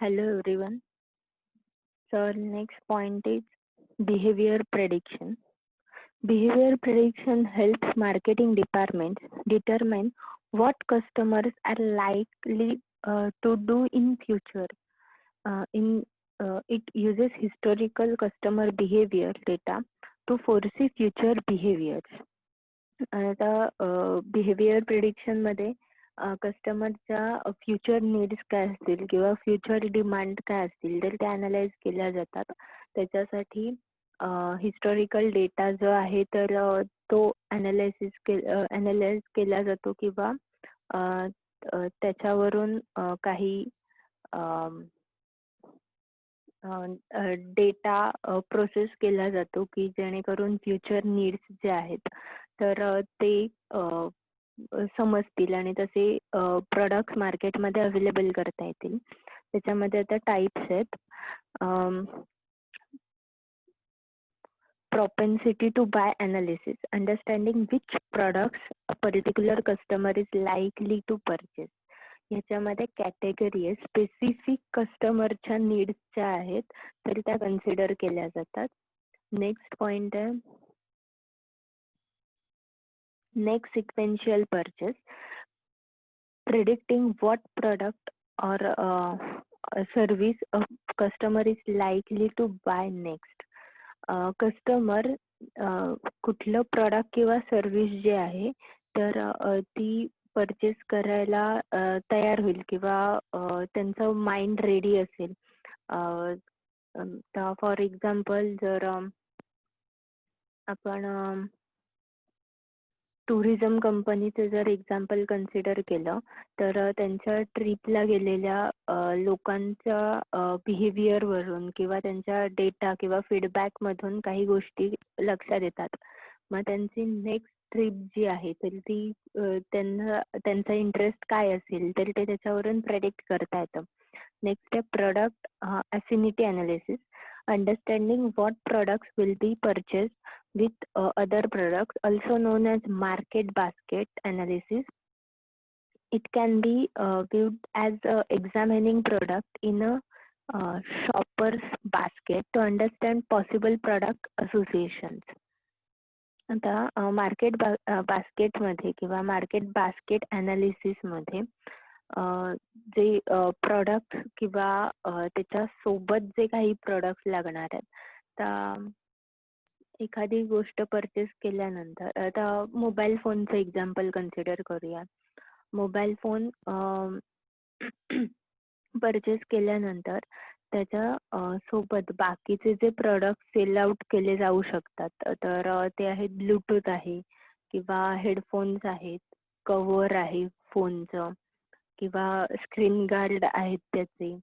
Hello everyone. So next point is behavior prediction. Behavior prediction helps marketing departments determine what customers are likely to do in future. It uses historical customer behavior data to foresee future behaviors. आता behaviour prediction मध्ये कस्टमरच्या future needs काय असतील किंवा future demand काय असतील तर ते analyse केल्या जातात. त्याच्यासाठी हिस्टॉरिकल डेटा जो आहे तर तो अनालाइज केला जातो किंवा त्याच्यावरून काही डेटा प्रोसेस केला जातो की जेणेकरून फ्युचर नीड्स जे आहेत तर ते समजतील आणि तसे प्रोडक्ट मार्केटमध्ये अवेलेबल करता येतील. त्याच्यामध्ये आता टाइप्स आहेत. Propensity to buy analysis, understanding which products a particular customer is likely to purchase. ह्याच्यामध्ये कॅटेगरी आहे, स्पेसिफिक कस्टमरच्या नीड्स ज्या आहेत तर त्या कन्सिडर केल्या जातात. नेक्स्ट पॉइंट आहे next sequential purchase, predicting what product or service a customer is likely to buy next. Customer कुठलं प्रोडक्ट किंवा सर्व्हिस जे आहे तर ती परचेस करायला तयार होईल किंवा त्यांचं माइंड रेडी असेल. फॉर एक्झाम्पल जर आपण टुरिझम कंपनीचं जर एक्झाम्पल कन्सिडर केलं तर त्यांच्या ट्रिपला गेलेल्या लोकांच्या बिहेवियर वरून किंवा त्यांच्या डेटा किंवा फीडबॅक मधून काही गोष्टी लक्षात येतात. मग त्यांची नेक्स्ट ट्रिप जी आहे तर ती त्यांचा इंटरेस्ट काय असेल तर ते त्याच्यावरून प्रेडिक्ट करता येतं. नेक्स्ट आहे product affinity analysis, understanding what products will be purchased with other products, also known as market basket analysis. It can be viewed as examining product in a shopper's basket to understand possible product associations. आता market basket मध्ये किंवा market basket analysis मध्ये जे product किंवा त्याच्या सोबत जे काही प्रोडक्ट लागणार आहेत तर एखादी गोष्ट परचेस केल्यानंतर आता मोबाईल फोनचं एक्झाम्पल कन्सिडर करूया. मोबाईल फोन परचेस केल्यानंतर त्याच्या सोबत बाकीचे जे प्रोडक्ट सेल आउट केले जाऊ शकतात तर ते आहेत ब्लूटूथ आहे किंवा हेडफोन्स आहेत, कव्हर आहे फोनचं किंवा स्क्रीन गार्ड आहेत त्याचे.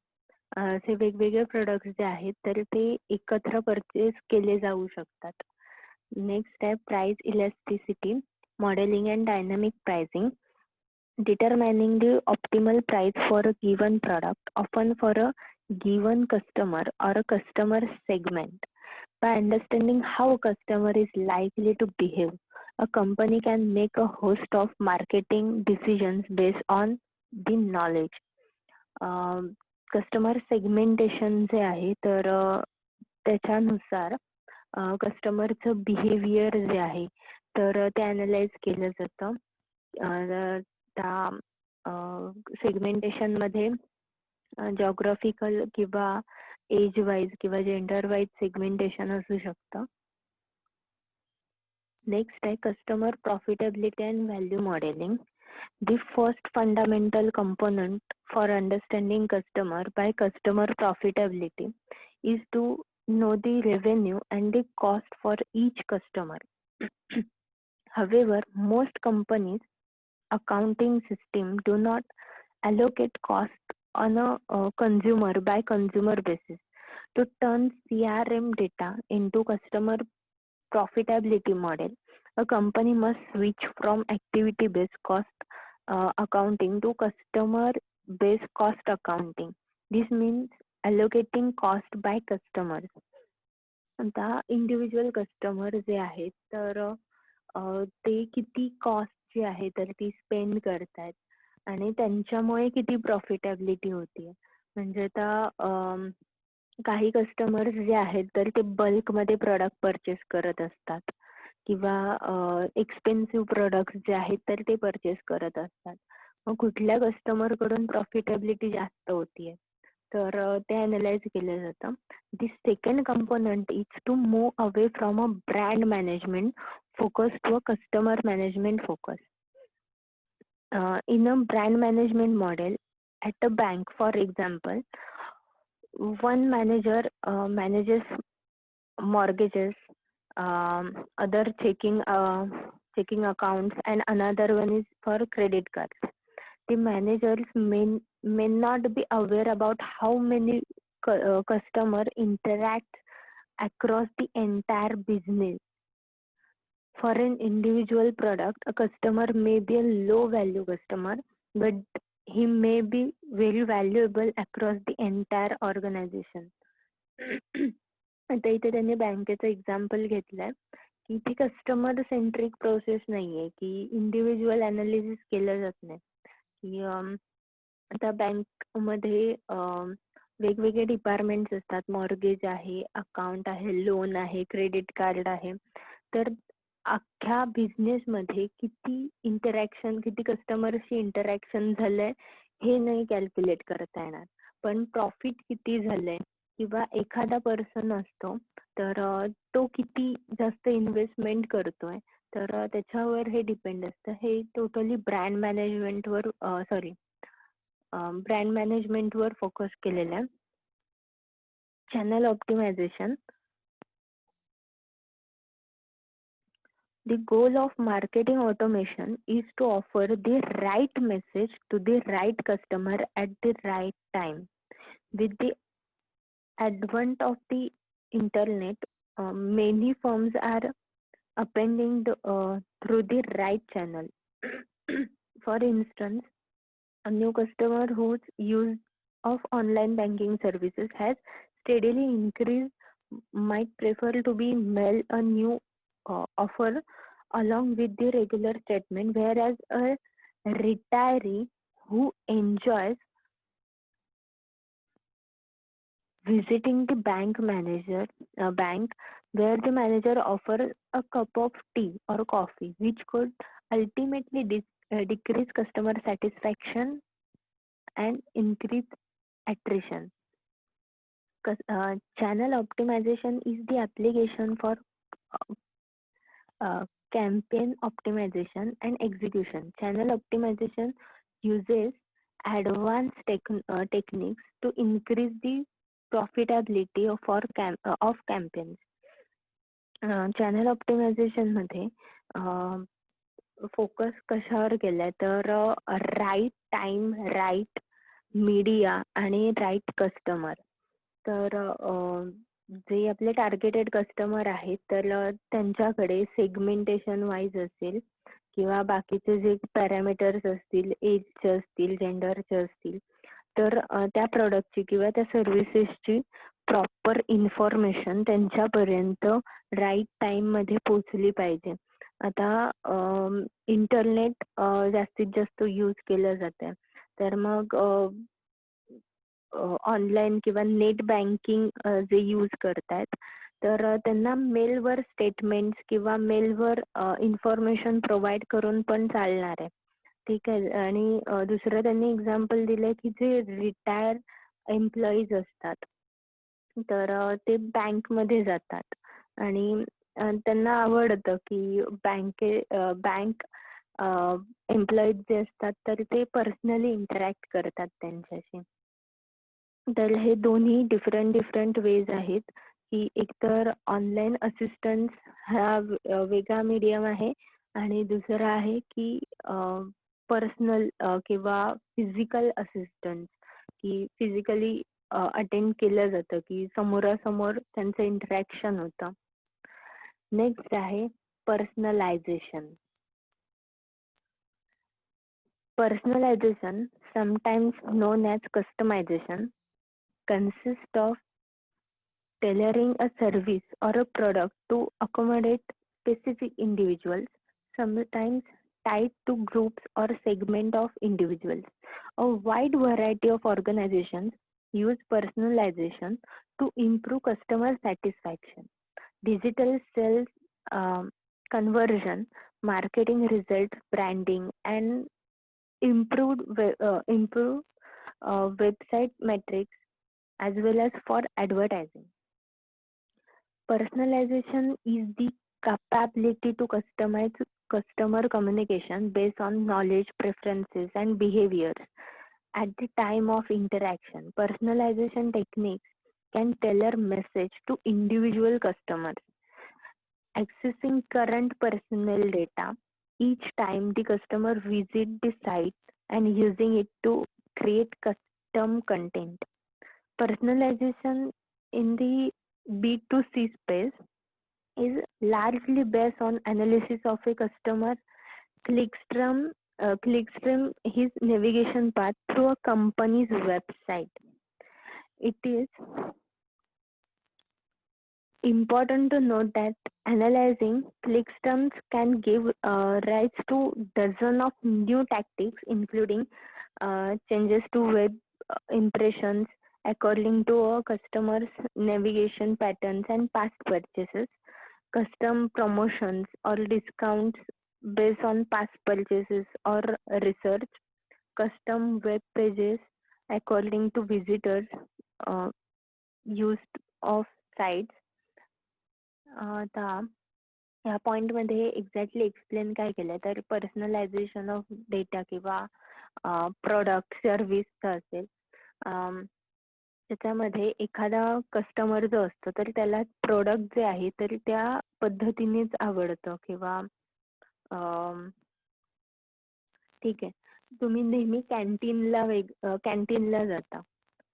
असे वेगवेगळे प्रोडक्ट्स जे आहेत तर ते एकत्र परचेस केले जाऊ शकतात. नेक्स्ट आहे price elasticity, modelling and dynamic pricing, determining the optimal price for a given product, often for a given customer or a customer segment. By understanding how a customer is likely to behave, a company can make a host of marketing decisions based on the knowledge. Customer segmentation जे आहे तर त्याच्यानुसार कस्टमरचं behaviour जे आहे तर ते analyse केलं जातं. त्या सेगमेंटेशन मध्ये जॉग्राफिकल किंवा एज वाईज किंवा जेंडर वाईज सेगमेंटेशन असू शकतं. नेक्स्ट आहे customer profitability and value modelling. The first fundamental component for understanding customer by customer profitability is to know the revenue and the cost for each customer. However, most companies accounting system do not allocate cost on a consumer by consumer basis. To turn CRM data into customer profitability model, a company must switch from activity based cost accounting to customer based cost accounting. This means allocating cost by customers. आता individual customer जे आहेत तर ते किती cost जी आहे तर ती spend करतायत आणि त्यांच्यामुळे किती प्रॉफिटेबिलिटी होतीये. म्हणजे आता काही कस्टमर्स जे आहेत तर ते बल्कमध्ये प्रॉडक्ट परचेस करत असतात किंवा एक्सपेन्सिव्ह प्रोडक्ट्स जे आहेत तर ते परचेस करत असतात. मग कुठल्या कस्टमर कडून प्रॉफिटेबिलिटी जास्त होतीये, तर ते अनलाइज केलं जातं. The second component is to move away from a brand management focus to a customer management focus. In a brand management model, at a bank, for example, one manager manages mortgages, other checking accounts, and another one is for credit cards. The managers may not be aware about how many customer interact across the entire business. For an individual product, a customer may be a low value customer, but he may be very valuable across the entire organization. आता इथे त्यांनी बँकेचं example घेतलंय की ती customer centric process नाहीये, की individual analysis केलं जात नाही, की आता बँक मध्ये वेगवेगळे डिपार्टमेंट्स असतात. मॉर्गेज आहे, अकाउंट आहे, लोन आहे, क्रेडिट कार्ड आहे. तर अख्ख्या बिझनेस मध्ये किती कस्टमरशी इंटरॅक्शन झालंय हे नाही कॅल्क्युलेट करता येणार, पण प्रॉफिट किती झालंय किंवा एखादा पर्सन असतो तर तो किती जास्त इन्व्हेस्टमेंट करतोय, तर त्याच्यावर हे डिपेंड असतं. हे टोटली ब्रँड मॅनेजमेंट वर फोकस केलेलं आहे. Channel optimization. The goal of marketing automation is to offer the right message to the right customer at the right time. With the advent of the internet, many firms are appending through the right channel. For instance, a new customer whose use of online banking services has steadily increased might prefer to be mail a new offer along with the regular statement, whereas a retiree who enjoys visiting the bank where the manager offers a cup of tea or coffee, which could ultimately decrease customer satisfaction and increase attrition. Channel optimization is the application for uh, campaign optimization and execution. Channel optimization uses advanced techniques to increase the profitability of campaigns. Channel optimization मध्ये focus कशावर केलाय, तर right time, right media आणि right customer. तर जे आपले targeted customer आहेत तर त्यांच्याकडे सेगमेंटेशन वाईज असेल किंवा बाकीचे जे पॅरामीटर्स असतील, एजचे असतील, जेंडरचे असतील, तर त्या प्रोडक्टची किंवा त्या सर्व्हिसेसची प्रॉपर इन्फॉर्मेशन त्यांच्यापर्यंत राईट टाइम मध्ये पोहोचली पाहिजे. आता इंटरनेट जास्तीत जास्त यूज केलं जातं, तर मग ऑनलाईन किंवा नेट बँकिंग जे यूज करतायत तर त्यांना मेलवर स्टेटमेंट्स किंवा मेलवर इन्फॉर्मेशन प्रोव्हाइड करून पण चालणार आहे. ठीक आहे. आणि दुसरं त्यांनी एक्झाम्पल दिलंय की जे रिटायर एम्प्लॉईज असतात तर ते बँक मध्ये जातात आणि त्यांना आवडतं की बँक एम्प्लॉईज जे असतात तर ते पर्सनली इंटरॅक्ट करतात त्यांच्याशी. तर हे दोन्ही डिफरंट वेज आहेत, की एकतर ऑनलाईन असिस्टन्स हा वेगळा मीडियम आहे आणि दुसरा आहे की पर्सनल किंवा फिजिकल असिस्टन्स, की फिजिकली अटेंड केलं जातं, की समोरासमोर त्यांचं इंटरॅक्शन होतं. नेक्स्ट आहे personalisation. Personalization, sometimes known as customization, consists of tailoring a service or a product to accommodate specific individuals, sometimes tied to groups or segment of individuals. A wide variety of organizations use personalization to improve customer satisfaction. Digital sales conversion, marketing results, branding, and improve website metrics as well as for advertising. Personalization is the capability to customize customer communication based on knowledge, preferences, and behaviors at the time of interaction. Personalization techniques can tailor message to individual customers, accessing current personal data each time the customer visits the site and using it to create custom content. Personalization in the B2C space is largely based on analysis of a customer clickstream his navigation path through a company's website. It is important to note that analyzing clickstreams can give rise to dozens of new tactics, including changes to web impressions according to a customer's navigation patterns and past purchases, custom promotions or discounts based on past purchases or research, custom web pages according to visitors uh, used of sites. आता या point मध्ये exactly explain काय केलंय तर personalisation of data किंवा product सर्व्हिसचं असेल. त्याच्यामध्ये एखादा कस्टमर जो असतो तर त्याला प्रोडक्ट जे आहे तर त्या पद्धतीनेच आवडतं किंवा ठीक आहे, तुम्ही नेहमी कॅन्टीनला जाता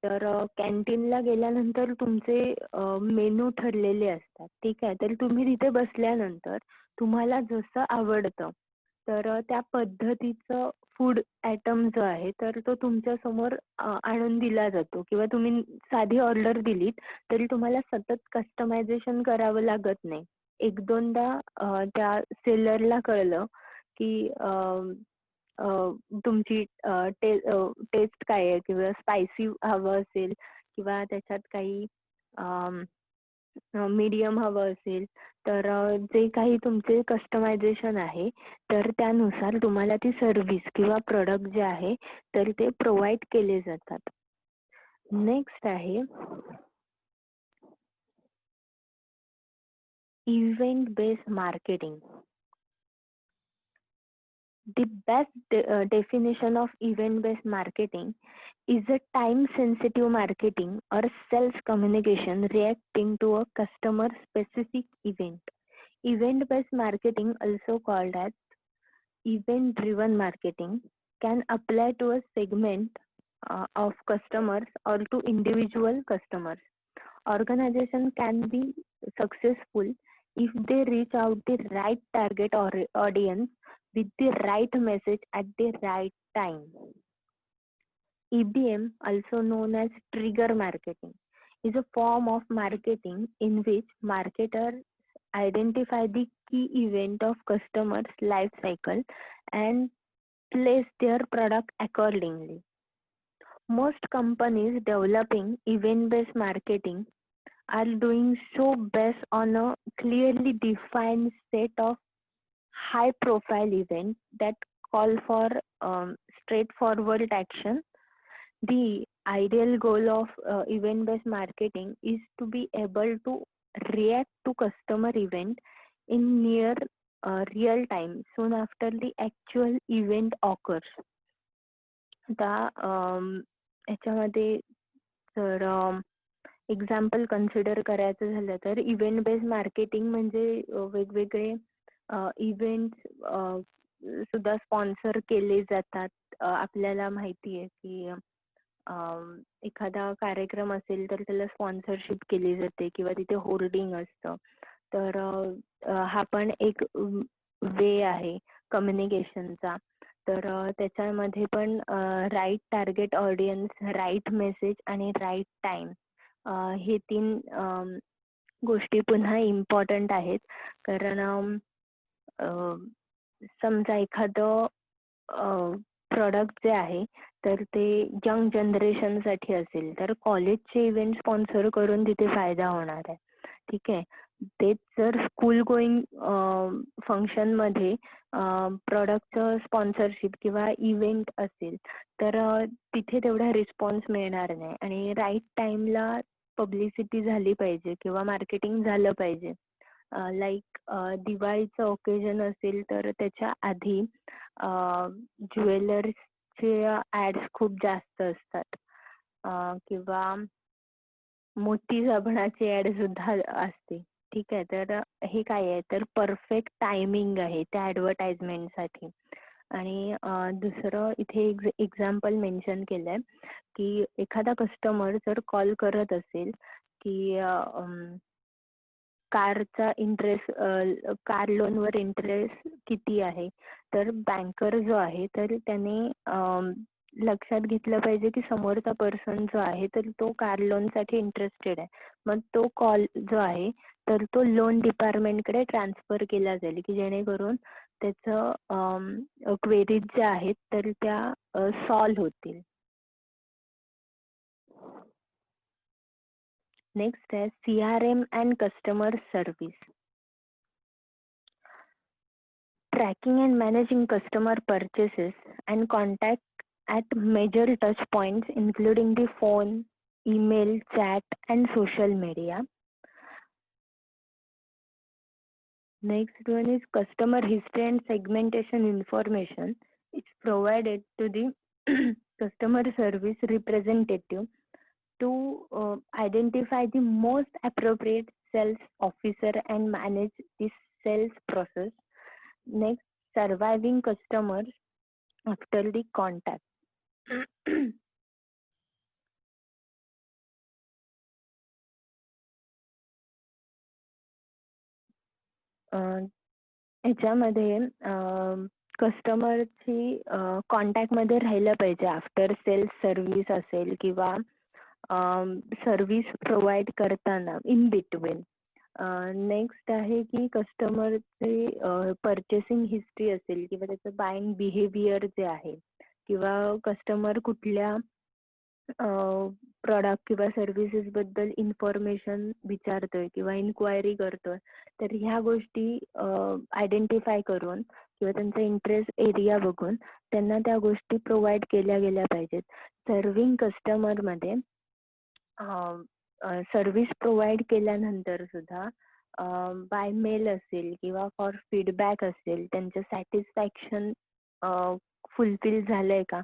तर कॅन्टीनला गेल्यानंतर तुमचे मेनू ठरलेले असतात. ठीक आहे, तर तुम्ही तिथे बसल्यानंतर तुम्हाला जसं आवडतं तर त्या पद्धतीचं फूड आयटम जो आहे तर तो तुमच्या समोर आणून दिला जातो किंवा तुम्ही साधी ऑर्डर दिलीत तरी तुम्हाला सतत कस्टमायझेशन करावं लागत नाही. एक दोनदा त्या सेलरला कळलं की तुमची टेस्ट काय आहे किंवा स्पायसी हवं असेल किंवा त्याच्यात काही मीडियम हवं असेल तर जे काही तुमचे कस्टमायझेशन आहे तर त्यानुसार तुम्हाला ती सर्व्हिस किंवा प्रोडक्ट जे आहे तर ते प्रोव्हाइड केले जातात. नेक्स्ट आहे event based marketing. The best definition of event-based marketing is a time-sensitive marketing or sales communication reacting to a customer-specific event. Event-based marketing, also called as event-driven marketing, can apply to a segment of customers or to individual customers. Organization can be successful if they reach out the right target or audience with the right message at the right time. EBM, also known as trigger marketing, is a form of marketing in which marketers identify the key event of customers' life cycle and place their product accordingly. Most companies developing event-based marketing are doing so based on a clearly defined set of high-profile events that call for straightforward action. The ideal goal of event-based marketing is to be able to react to customer event in near real time soon after the actual event occurs. आता याच्यामध्ये जर example consider करायचं झालं तर event based marketing म्हणजे वेगवेगळे event सुद्धा sponsor केले जातात. आपल्याला माहिती आहे की एखादा कार्यक्रम असेल तर त्याला स्पॉन्सरशिप केली जाते किंवा तिथे होर्डिंग असतं. तर हा पण एक वे आहे कम्युनिकेशनचा. तर त्याच्यामध्ये पण right target audience, right message आणि राईट टाइम हे 3 गोष्टी पुन्हा इम्पॉर्टंट आहेत. कारण समजा एखादं प्रॉडक्ट जे आहे तर ते यंग जनरेशन साठी असेल तर कॉलेजचे इव्हेंट स्पॉन्सर करून तिथे फायदा होणार आहे. ठीक आहे. तेच जर स्कूल गोईंग फंक्शन मध्ये प्रॉडक्टचं स्पॉन्सरशिप किंवा इव्हेंट असेल तर तिथे तेवढा रिस्पॉन्स मिळणार नाही आणि राईट टाइमला पब्लिसिटी झाली पाहिजे किंवा मार्केटिंग झालं पाहिजे. लाईक दिवाळीचं ओकेजन असेल तर त्याच्या आधी ज्वेलर्सचे ऍड्स खूप जास्त असतात किंवा मोती साबणाची ऍड सुद्धा असते. ठीक आहे. तर हे काय आहे तर परफेक्ट टायमिंग आहे त्या ऍडव्हर्टाइजमेंट साठी. आणि दुसरं इथे एक्झाम्पल मेन्शन केलंय की एखादा कस्टमर जर कॉल करत असेल की कारचा इंटरेस्ट कार लोन वर इंटरेस्ट किती आहे तर बँकर जो आहे तर त्याने लक्षात घेतलं पाहिजे की समोरचा पर्सन जो आहे तर तो कार लोन साठी इंटरेस्टेड आहे. मग तो कॉल जो आहे तर तो लोन डिपार्टमेंट कडे ट्रान्सफर केला जाईल की जेणेकरून त्याचं क्वेरीज ज्या आहेत तर त्या सॉल्व्ह होतील. नेक्स्ट आहे CRM and customer service. Tracking and managing customer purchases and contact at major touch points including the phone, email, chat and social media. Next one is customer history and segmentation information. It's provided to the customer service representative to identify the most appropriate sales officer and manage this sales process. Next, surviving customers after the contact. ह्याच्यामध्ये कस्टमरची contact मध्ये राहिलं पाहिजे after cells service असेल किंवा service provide करताना in between. Next आहे की कस्टमरचे purchasing history असेल किंवा त्याचं बाईंग बिहेवियर जे आहे किंवा कस्टमर कुठल्या प्रॉडक्ट किंवा सर्व्हिसेस बद्दल इन्फॉर्मेशन विचारतोय किंवा इन्क्वायरी करतोय तर ह्या गोष्टी आयडेंटिफाय करून किंवा त्यांचा इंटरेस्ट एरिया बघून त्यांना त्या गोष्टी प्रोव्हाइड केल्या गेल्या पाहिजेत. सर्विंग कस्टमर मध्ये सर्व्हिस प्रोव्हाइड केल्यानंतर सुद्धा बाय मेल असेल किंवा फॉर फीडबॅक असेल त्यांचं सॅटिस्फॅक्शन फुलफिल झालंय का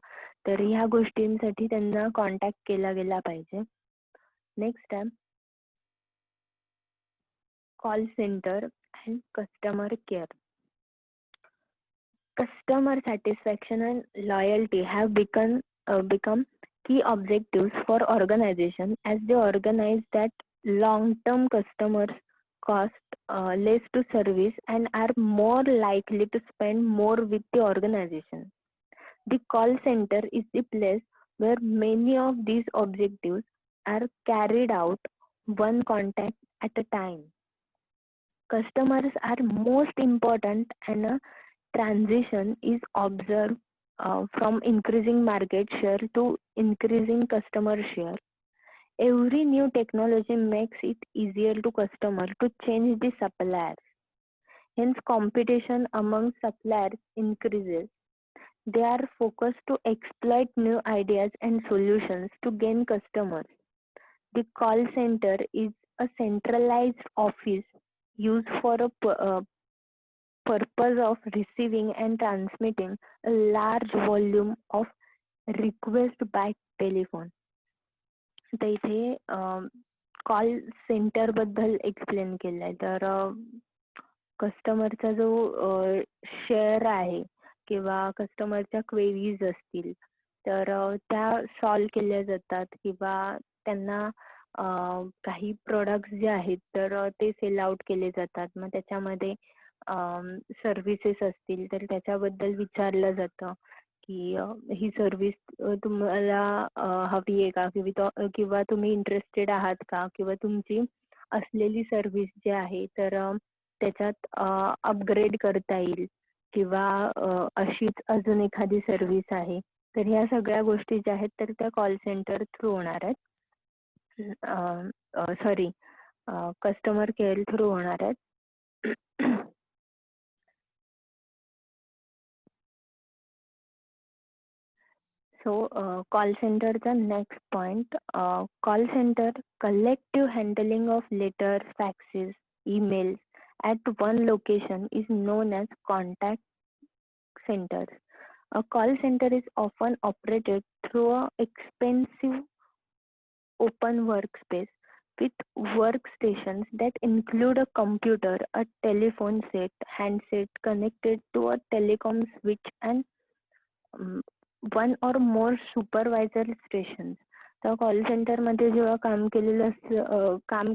तर ह्या गोष्टींसाठी त्यांना कॉन्टॅक्ट केला गेला पाहिजे. नेक्स्ट आहे call centre and customer care. Customer satisfaction and loyalty have become key objectives for organization as they organize that long-term customers cost less to service and are more likely to spend more with the organization. The call center is the place where many of these objectives are carried out one contact at a time. Customers are most important and a transition is observed from increasing market share to increasing customer share. Every new technology makes it easier to customer to change the suppliers. Hence competition among suppliers increases. They are focused to exploit new ideas and solutions to gain customers. The call center is a centralized office used for a purpose of receiving and transmitting a large volume of request by telephone. तर इथे call centre बद्दल explain केलंय तर कस्टमरचा जो share आहे किंवा कस्टमरच्या queries असतील तर त्या सॉल्व केल्या जातात किंवा त्यांना काही प्रोडक्ट्स जे आहेत तर ते सेल आउट केले जातात. मग त्याच्यामध्ये सर्व्हिसेस असतील तर त्याच्याबद्दल विचारलं जातं की ही सर्व्हिस तुम्हाला हवी आहे का किंवा तुम्ही इंटरेस्टेड आहात का किंवा तुमची असलेली सर्व्हिस जी आहे तर त्याच्यात अपग्रेड करता येईल किंवा अशीच अजून एखादी सर्व्हिस आहे तर ह्या सगळ्या गोष्टी ज्या आहेत तर त्या कॉल सेंटर थ्रू होणार आहेत. सॉरी, कस्टमर केअर थ्रू होणार आहेत. So, call center the next point. Call center collective handling of letters, faxes, emails at one location is known as contact centers. A call center is often operated through a expensive open workspace with workstations that include a computer, a telephone set, handset connected to a telecom switch, and um, one or more supervisor stations. तर call centre मध्ये जेव्हा काम केलेलं काम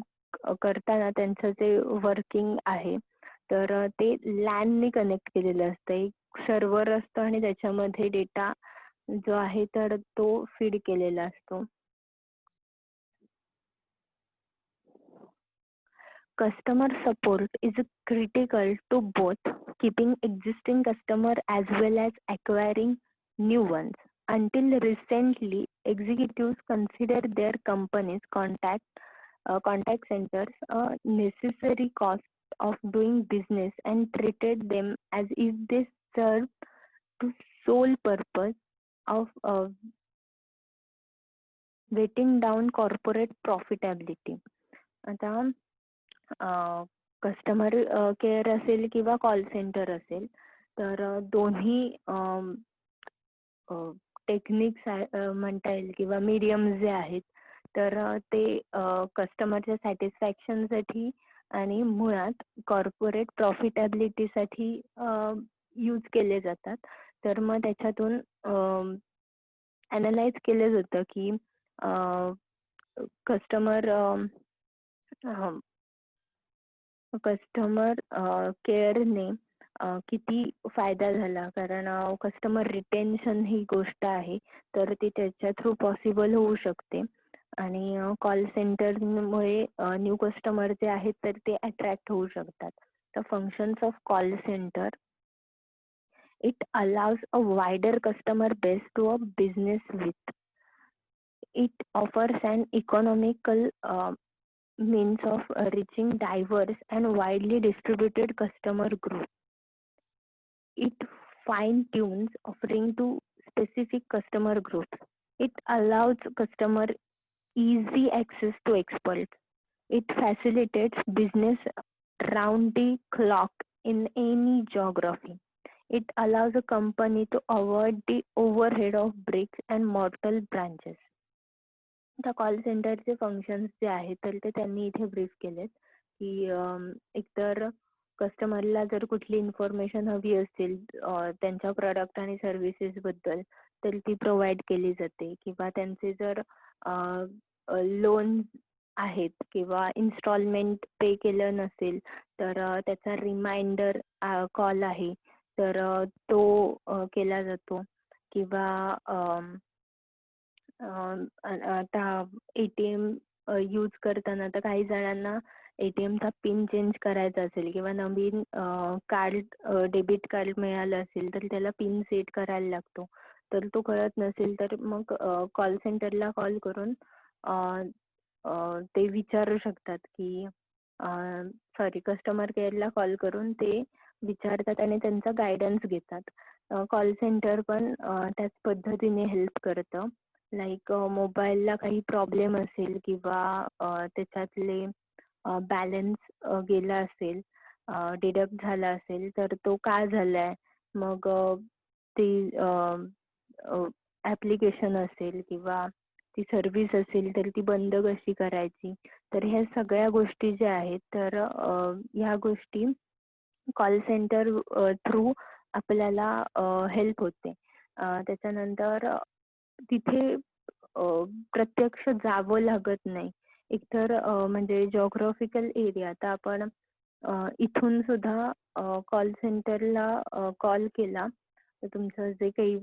करताना त्यांचं जे working आहे तर ते लॅन ने कनेक्ट केलेलं असतं. एक सर्व्हर असतं आणि त्याच्यामध्ये डेटा जो आहे तर तो फीड केलेला असतो. Customer support is critical to both keeping existing customers as well as acquiring new ones. Until recently, executives consider their company's contact centers a necessary cost of doing business and treated them as if they serve to sole purpose of weighting down corporate profitability. आता customer care असेल किंवा call centre असेल तर दोन्ही techniques म्हणता येईल किंवा medium जे आहेत तर ते कस्टमरच्या सॅटिस्फॅक्शन साठी आणि मुळात कॉर्पोरेट प्रॉफिटेबिलिटी साठी यूज केले जातात. तर मग त्याच्यातून अनालाइज केलं जातं की कस्टमर केअरने किती फायदा झाला, कारण कस्टमर रिटेन्शन ही गोष्ट आहे तर ती त्याच्या थ्रू पॉसिबल होऊ शकते. आणि कॉल सेंटरमुळे न्यू कस्टमर जे आहेत तर ते अट्रॅक्ट होऊ शकतात. The functions of call center, it allows a wider customer base to a business with. It offers an economical means of reaching diverse and widely distributed customer group. It fine-tunes offering to specific customer groups. It allows customer easy access to experts. It facilitates business round the clock in any geography. It allows a company to avoid the overhead of bricks and mortar branches. त्या call सेंटरचे functions जे आहेत तर ते त्यांनी इथे brief केलेत की एकतर कस्टमरला जर कुठली इन्फॉर्मेशन हवी असेल त्यांच्या प्रोडक्ट आणि सर्व्हिसेस बद्दल तर ती प्रोव्हाइड केली जाते, किंवा त्यांचे जर लोन आहेत किंवा इन्स्टॉलमेंट पे केलं नसेल तर त्याचा रिमाइंडर कॉल आहे तर तो केला जातो. किंवा आता एटीएम यूज करताना तर काही जणांना एटीएम चा पिन चेंज करायचा असेल किंवा नवीन कार्ड डेबिट कार्ड मिळालं असेल तर त्याला पिन सेट करायला लागतो. तर तो कळत नसेल तर मग कॉल सेंटरला कॉल करून ते विचारू शकतात की सॉरी कस्टमर केअरला कॉल करून ते विचारतात आणि त्यांचा गायडन्स घेतात. कॉल सेंटर पण त्याच पद्धतीने हेल्प करतं. लाईक मोबाईलला काही प्रॉब्लेम असेल किंवा त्याच्यातले बॅलन्स गेला असेल, डिडक्ट झाला असेल तर तो का झालाय, मग ती ऍप्लिकेशन असेल किंवा ती सर्व्हिस असेल तर ती बंद कशी करायची. तर ह्या सगळ्या गोष्टी ज्या आहेत तर ह्या गोष्टी कॉल सेंटर थ्रू आपल्याला हेल्प होते. त्याच्यानंतर तिथे प्रत्यक्ष जावं लागत नाही. एकतर म्हणजे जॉग्राफिकल एरिया, तर आपण इथून सुद्धा कॉल सेंटरला कॉल केला तर तुमचं जे काही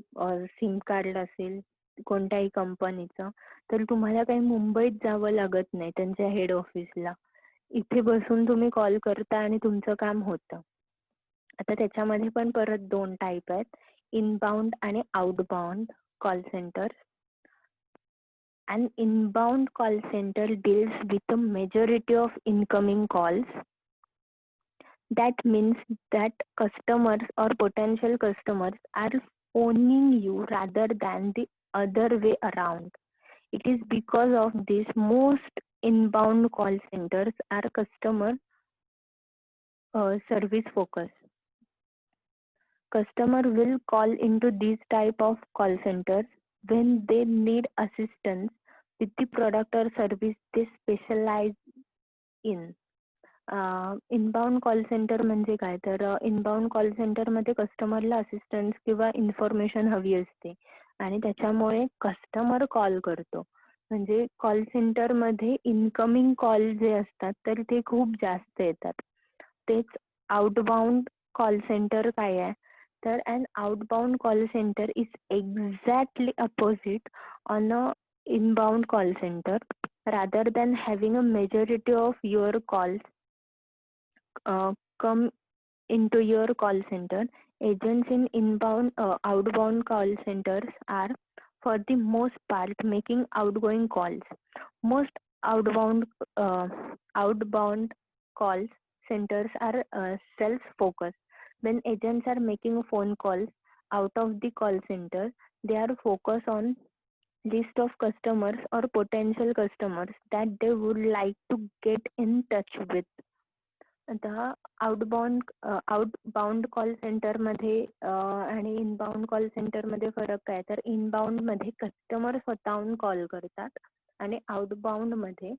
सिम कार्ड असेल कोणत्याही कंपनीचं तर तुम्हाला काही मुंबईत जावं लागत नाही त्यांच्या हेड ऑफिसला. इथे बसून तुम्ही कॉल करता आणि तुमचं काम होतं. आता त्याच्यामध्ये पण परत 2 टाईप आहेत, इनबाउंड आणि outbound call centers. An inbound call center deals with the majority of incoming calls. That means that customers or potential customers are phoning you rather than the other way around. It is because of this most inbound call centers are customer service focused. Customer will call into these type of call centers when they need assistance with the product or service they specialize in. Inbound call centre म्हणजे काय तर inbound call centre मध्ये कस्टमरला assistance किंवा information हवी असते आणि त्याच्यामुळे कस्टमर कॉल करतो. म्हणजे कॉल सेंटर मध्ये इनकमिंग कॉल जे असतात तर ते खूप जास्त येतात. तेच आउटबाउंड कॉल सेंटर काय आहे तर an outbound call center is exactly opposite on a inbound call center. Rather than having a majority of your calls come into your call center, agents in outbound call centers are for the most part making outgoing calls. Most outbound uh, outbound call centers are self-focused. When agents are making phone calls out of the call center, they are focused on list of customers or potential customers that they would like to get in touch with. आता outbound call centre मध्ये आणि inbound call centre मध्ये फरक काय तर inbound मध्ये customer स्वतःहून call करतात आणि आउटबाउंड मध्ये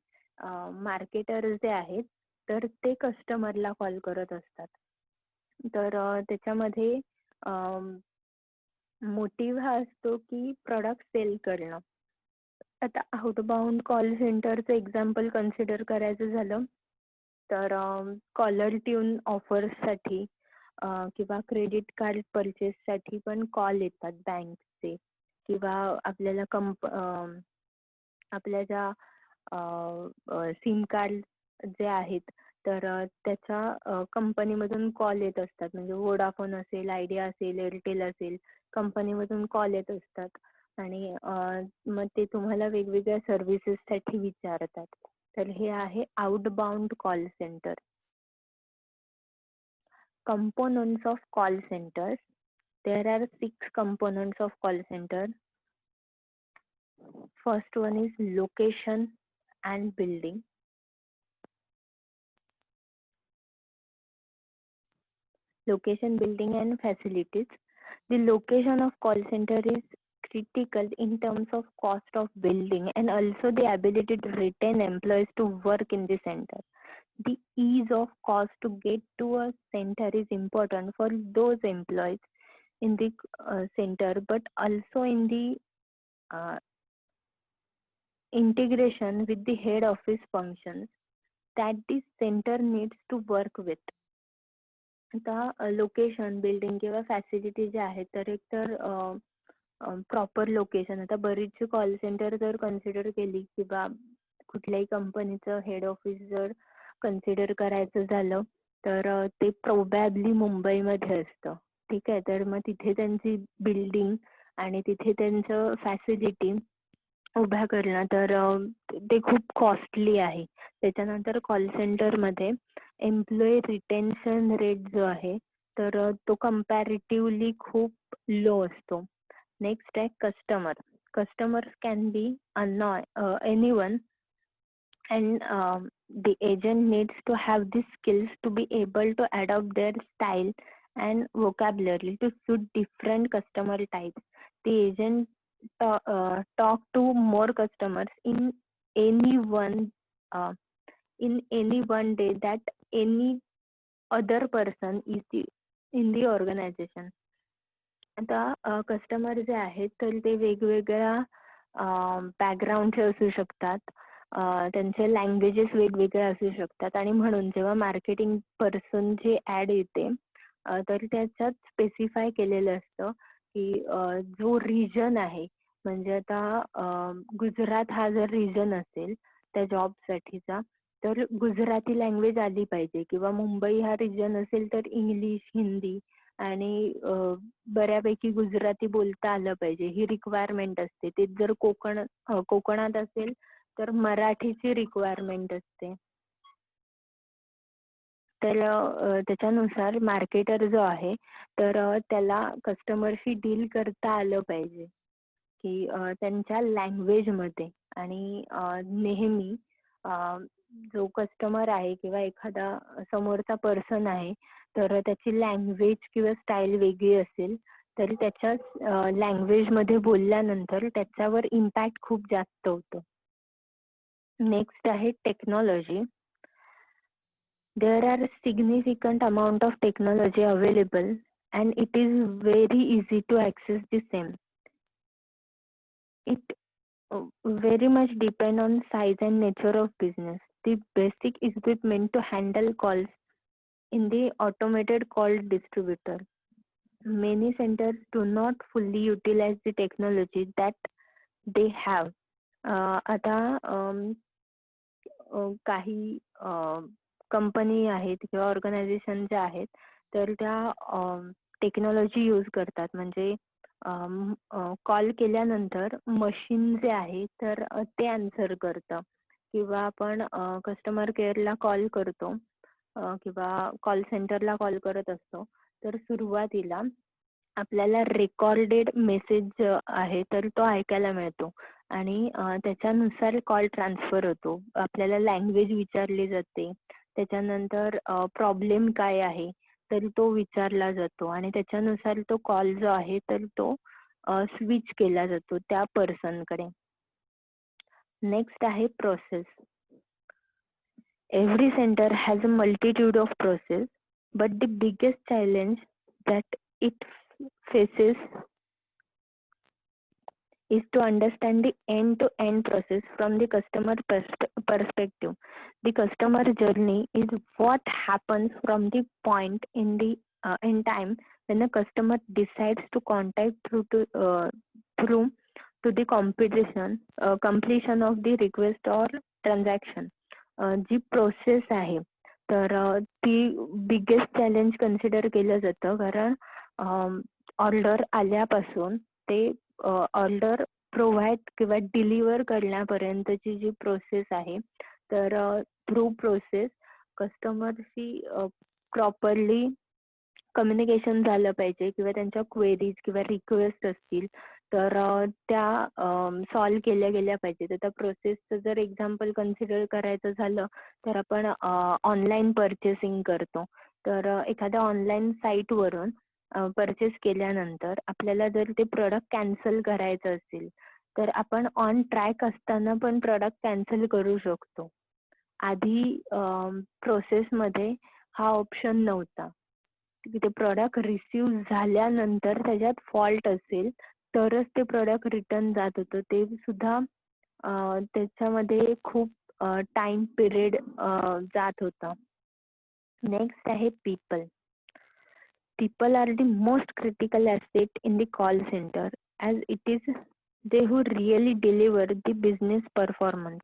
मार्केटर जे आहेत तर ते कस्टमरला कॉल करत असतात. तर त्याच्यामध्ये मोटिव्ह हा असतो की प्रोडक्ट सेल करणं. आता आउटबाउंड कॉल सेंटरचं एक्झाम्पल कन्सिडर करायचं झालं तर कॉलर ट्यून ऑफर्स साठी किंवा क्रेडिट कार्ड परचेस साठी पण कॉल येतात बँकचे किंवा आपल्याला आपल्या ज्या सिम कार्ड जे आहेत तर त्याच्या कंपनीमधून कॉल येत असतात. म्हणजे वोडाफोन असेल, आयडिया असेल, एअरटेल असेल, कंपनीमधून कॉल येत असतात आणि मग ते तुम्हाला वेगवेगळ्या सर्व्हिसेस साठी विचारतात. तर हे आहे outbound call centre. Components of call centers. There are 6 components of call center. First one is location and building. Location, building and facilities. The location of call center is critical in terms of cost of building and also the ability to retain employees to work in the center. The ease of cost to get to a center is important for those employees in the center, but also in the integration with the head office functions that the center needs to work with. आता location, building किंवा facility जे आहेत तर एक तर proper location. आता बरीचशी call centre जर कन्सिडर केली किंवा कुठल्याही कंपनीचं हेड ऑफिस जर कन्सिडर करायचं झालं तर ते प्रोबॅबली मुंबईमध्ये असतं. ठीक आहे. तर मग तिथे त्यांची बिल्डिंग आणि तिथे त्यांचं फॅसिलिटी उभ्या करणं तर ते खूप कॉस्टली आहे. त्याच्यानंतर कॉल सेंटर मध्ये एम्प्लॉई रिटेन्शन रेट जो आहे तर तो कम्पॅरेटिव्हली खूप लो असतो. नेक्स्ट आहे customer. Customers can be anyone and the agent needs to have the skills to be able to adopt their style and vocabulary to suit different customer types. The agent talk to more customers uh, in any one day that any other person is in the organization. आता customer जे आहेत तर ते वेगवेगळ्या बॅकग्राऊंडचे असू शकतात. त्यांचे languages वेगवेगळे असू शकतात आणि म्हणून जेव्हा मार्केटिंग पर्सन जे ऍड येते तर त्याच्यात स्पेसिफाय केलेलं असतं की जो रिजन आहे म्हणजे आता गुजरात हा जर रिजन असेल त्या जॉब साठीचा तर गुजराती लँग्वेज आली पाहिजे किंवा मुंबई हा रिजन असेल तर इंग्लिश, हिंदी आणि बऱ्यापैकी गुजराती बोलता आलं पाहिजे, ही रिक्वायरमेंट असते. ते जर कोकणात असेल तर मराठीची रिक्वायरमेंट असते. तर त्याच्यानुसार मार्केटर जो आहे तर त्याला कस्टमरशी डील करता आलं पाहिजे, की त्यांच्या लँग्वेज मध्ये. आणि नेहमी जो कस्टमर आहे किंवा एखादा समोरचा पर्सन आहे तर त्याची लँग्वेज किंवा स्टाईल वेगळी असेल तरी त्याच्याच लँग्वेज मध्ये बोलल्यानंतर त्याच्यावर इम्पॅक्ट खूप जास्त होतो. नेक्स्ट आहे technology. There are significant amount of technology available and it is very easy to access the same. It very much depend on size and nature of business. The basic equipment to handle calls in the automated call distributor. Many centers do not fully utilize the technology that they have. आता काही company आहेत किंवा organisation ज्या आहेत तर त्या technology use करतात. म्हणजे कॉल केल्यानंतर मशीन जे आहे तर ते आन्सर करतं. किंवा आपण कस्टमर केअरला कॉल करतो किंवा कॉल सेंटरला कॉल करत असतो तर सुरुवातीला आपल्याला रेकॉर्डेड मेसेज आहे तर तो ऐकायला मिळतो आणि त्याच्यानुसार कॉल ट्रान्सफर होतो. आपल्याला लँग्वेज विचारली जाते, त्याच्यानंतर प्रॉब्लेम काय आहे तर तो विचारला जातो आणि त्याच्यानुसार तो कॉल जो आहे तर तो स्विच केला जातो त्या पर्सन कडे. नेक्स्ट आहे process. Every center has a multitude of process, but the biggest challenge that it faces is to understand the end-to-end process from the customer perspective. The customer journey is what happens from the point in time when the customer decides to contact through to the completion of the request or transaction. जी process आहे तर ती biggest challenge consider केलं जातं. कारण order आल्यापासून ते order provide किंवा डिलिव्हर करण्यापर्यंतची जी प्रोसेस आहे तर थ्रू प्रोसेस कस्टमरशी प्रॉपरली कम्युनिकेशन झालं पाहिजे किंवा त्यांच्या क्वेरीज किंवा रिक्वेस्ट असतील तर त्या सॉल्व्ह केल्या गेल्या पाहिजे. तर त्या प्रोसेसचं जर एक्झाम्पल कन्सिडर करायचं झालं तर आपण ऑनलाईन परचेसिंग करतो. तर एखाद्या ऑनलाईन साईट वरून परचेस केल्यानंतर आपल्याला जर ते प्रोडक्ट कॅन्सल करायचं असेल तर आपण ऑन ट्रॅक असताना पण प्रोडक्ट कॅन्सल करू शकतो. आधी प्रोसेसमध्ये हा ऑप्शन नव्हता. ते प्रोडक्ट रिसीव्ह झाल्यानंतर त्याच्यात फॉल्ट असेल तरच ते प्रोडक्ट रिटर्न जात होतं. ते सुद्धा त्याच्यामध्ये खूप टाइम पिरियड जात होता. नेक्स्ट आहे people. People are the most critical asset in the call center as it is they who really deliver the business performance.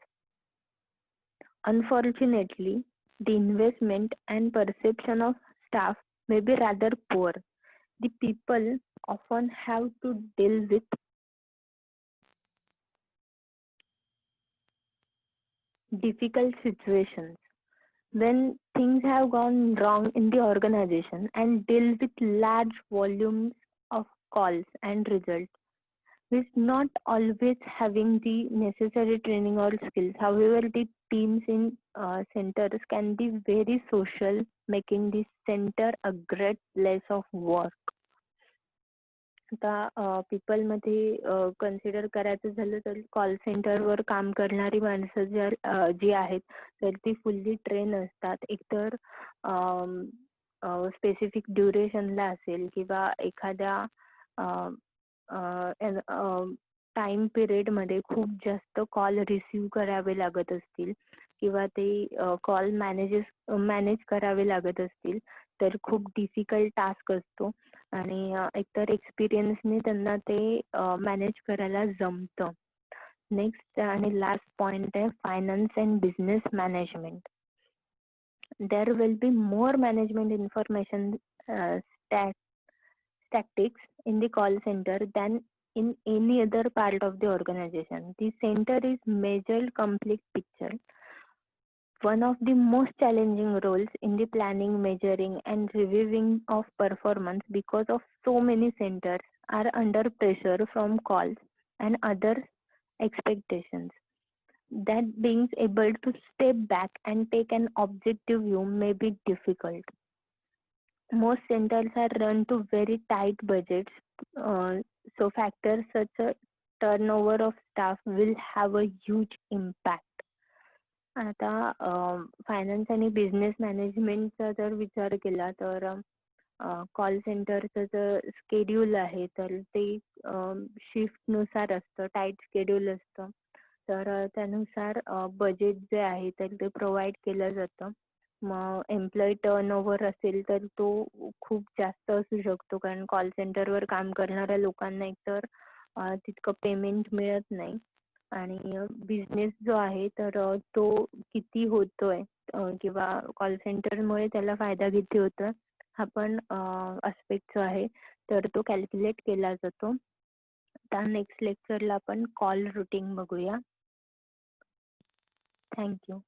Unfortunately, the investment and perception of staff may be rather poor. The people often have to deal with difficult situations when things have gone wrong in the organization and deal with large volumes of calls and results with not always having the necessary training or skills. However, the teams in centers can be very social, making the center a great place of work. आता people मध्ये consider करायचं झालं तर call सेंटरवर काम करणारी माणसं जी आहेत तर ती फुल्ली ट्रेन असतात. एकतर स्पेसिफिक ड्युरेशनला असेल किंवा एखाद्या टाइम पिरियड मध्ये खूप जास्त कॉल रिसीव्ह करावे लागत असतील किंवा ते कॉल मॅनेज करावे लागत असतील तर खूप डिफिकल्ट टास्क असतो आणि एकतर एक्सपिरियन्सने त्यांना ते मॅनेज करायला जमतं. नेक्स्ट आणि लास्ट पॉइंट आहे finance and business management. there will be more management information tactics in the call center than in any other part of the organization. The center is measured complete picture. One of the most challenging roles in the planning, measuring and reviewing of performance because of so many centers are under pressure from calls and other expectations. That being able to step back and take an objective view may be difficult. Most centers are run to very tight budgets, so factors such as turnover of staff will have a huge impact. आता finance आणि business मॅनेजमेंटचा जर विचार केला तर call सेंटरचं जर schedule आहे तर ते शिफ्टनुसार असतं, टाईट शेड्यूल असतं. तर त्यानुसार बजेट जे आहे तर ते प्रोव्हाइड केलं जातं. मग एम्प्लॉई टर्नओव्हर असेल तर तो खूप जास्त असू शकतो कारण कॉल सेंटरवर काम करणाऱ्या लोकांना एकतर तितकं पेमेंट मिळत नाही आणि बिझनेस जो आहे तर तो किती होतोय किंवा कॉल सेंटरमुळे त्याला फायदा किती होतोय हा पण आस्पेक्ट जो आहे तर तो कॅल्क्युलेट केला जातो. त्या नेक्स्ट लेक्चरला आपण कॉल रुटीन बघूया. थँक्यू.